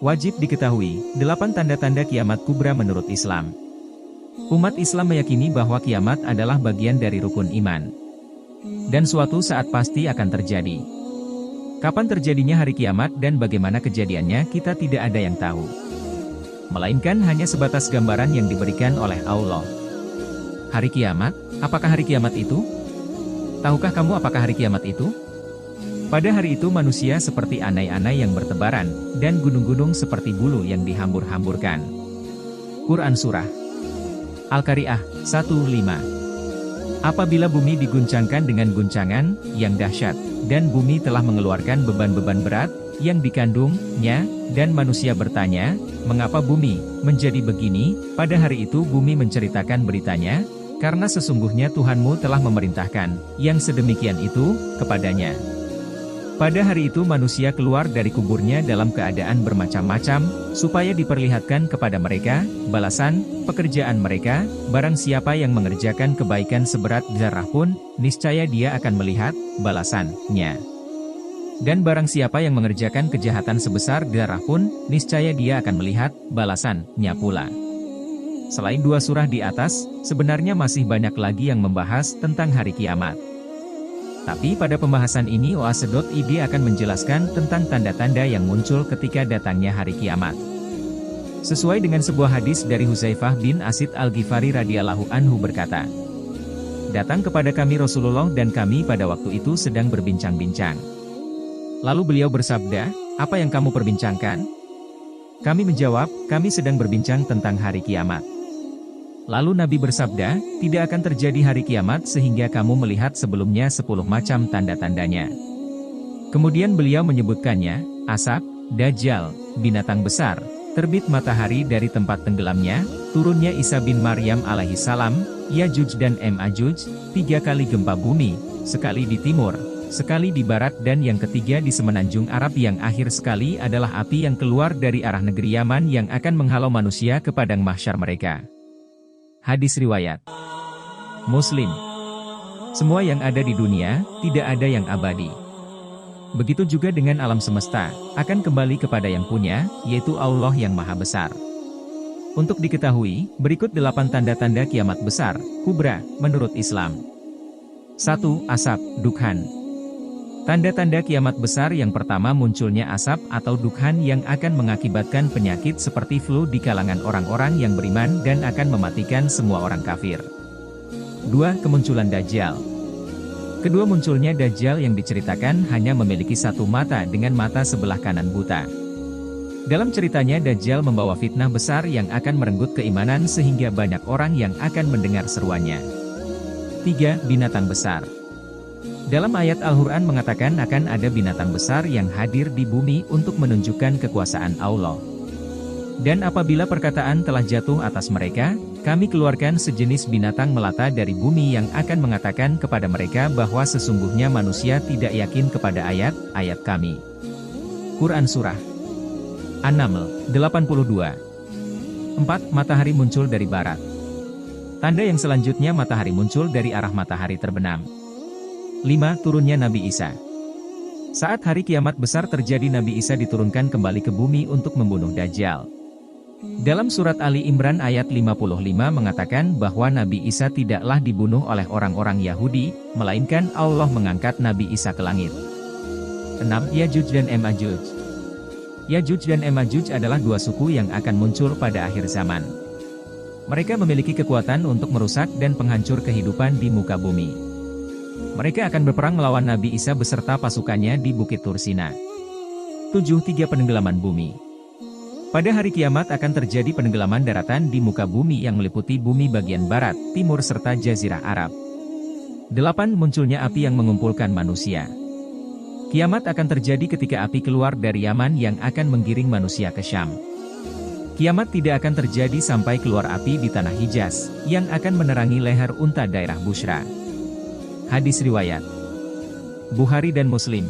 Wajib diketahui, 8 tanda-tanda kiamat kubra menurut Islam. Umat Islam meyakini bahwa kiamat adalah bagian dari rukun iman. Dan suatu saat pasti akan terjadi. Kapan terjadinya hari kiamat dan bagaimana kejadiannya kita tidak ada yang tahu. Melainkan hanya sebatas gambaran yang diberikan oleh Allah. Hari kiamat, apakah hari kiamat itu? Tahukah kamu apakah hari kiamat itu? Pada hari itu manusia seperti anai-anai yang bertebaran, dan gunung-gunung seperti bulu yang dihambur-hamburkan. Quran Surah Al-Qari'ah 1:5. Apabila bumi diguncangkan dengan guncangan yang dahsyat, dan bumi telah mengeluarkan beban-beban berat yang dikandungnya, dan manusia bertanya, mengapa bumi menjadi begini? Pada hari itu bumi menceritakan beritanya, karena sesungguhnya Tuhanmu telah memerintahkan yang sedemikian itu kepadanya. Pada hari itu manusia keluar dari kuburnya dalam keadaan bermacam-macam, supaya diperlihatkan kepada mereka balasan pekerjaan mereka. Barang siapa yang mengerjakan kebaikan seberat zarah pun, niscaya dia akan melihat balasannya. Dan barang siapa yang mengerjakan kejahatan sebesar zarah pun, niscaya dia akan melihat balasannya pula. Selain 2 surah di atas, sebenarnya masih banyak lagi yang membahas tentang hari kiamat. Tapi pada pembahasan ini Oase.id akan menjelaskan tentang tanda-tanda yang muncul ketika datangnya hari kiamat. Sesuai dengan sebuah hadis dari Huzaifah bin Asid Al-Ghifari radhiyallahu anhu berkata, datang kepada kami Rasulullah dan kami pada waktu itu sedang berbincang-bincang. Lalu beliau bersabda, apa yang kamu perbincangkan? Kami menjawab, kami sedang berbincang tentang hari kiamat. Lalu Nabi bersabda, tidak akan terjadi hari kiamat sehingga kamu melihat sebelumnya 10 macam tanda-tandanya. Kemudian beliau menyebutkannya, asap, dajjal, binatang besar, terbit matahari dari tempat tenggelamnya, turunnya Isa bin Maryam alaihissalam, Yajuj dan Majuj, 3 kali gempa bumi, sekali di timur, sekali di barat dan yang ketiga di semenanjung Arab, yang akhir sekali adalah api yang keluar dari arah negeri Yaman yang akan menghalau manusia ke padang mahsyar mereka. Hadis riwayat Muslim. Semua yang ada di dunia, tidak ada yang abadi. Begitu juga dengan alam semesta, akan kembali kepada yang punya, yaitu Allah yang Maha Besar. Untuk diketahui, berikut 8 tanda-tanda kiamat besar, kubra, menurut Islam. 1. Asap, dukhan. Tanda-tanda kiamat besar yang pertama munculnya asap atau dukhan yang akan mengakibatkan penyakit seperti flu di kalangan orang-orang yang beriman dan akan mematikan semua orang kafir. 2. Kemunculan Dajjal. Kedua, munculnya Dajjal yang diceritakan hanya memiliki 1 mata dengan mata sebelah kanan buta. Dalam ceritanya Dajjal membawa fitnah besar yang akan merenggut keimanan sehingga banyak orang yang akan mendengar seruannya. 3. Binatang besar. Dalam ayat Al-Quran mengatakan akan ada binatang besar yang hadir di bumi untuk menunjukkan kekuasaan Allah. Dan apabila perkataan telah jatuh atas mereka, kami keluarkan sejenis binatang melata dari bumi yang akan mengatakan kepada mereka bahwa sesungguhnya manusia tidak yakin kepada ayat-ayat kami. Quran Surah An-Naml 82. 4. Matahari muncul dari barat. Tanda yang selanjutnya matahari muncul dari arah matahari terbenam. 5. Turunnya Nabi Isa. Saat hari kiamat besar terjadi, Nabi Isa diturunkan kembali ke bumi untuk membunuh Dajjal. Dalam surat Ali Imran ayat 55 mengatakan bahwa Nabi Isa tidaklah dibunuh oleh orang-orang Yahudi, melainkan Allah mengangkat Nabi Isa ke langit. 6. Yajuj dan Majuj. Yajuj dan Majuj adalah 2 suku yang akan muncul pada akhir zaman. Mereka memiliki kekuatan untuk merusak dan penghancur kehidupan di muka bumi. Mereka akan berperang melawan Nabi Isa beserta pasukannya di Bukit Tursina. 7. 3 Penenggelaman bumi. Pada hari kiamat akan terjadi penenggelaman daratan di muka bumi yang meliputi bumi bagian barat, timur serta jazirah Arab. 8. Munculnya api yang mengumpulkan manusia. Kiamat akan terjadi ketika api keluar dari Yaman yang akan menggiring manusia ke Syam. Kiamat tidak akan terjadi sampai keluar api di tanah Hijaz, yang akan menerangi leher unta daerah Bushra. Hadis riwayat Bukhari dan Muslim.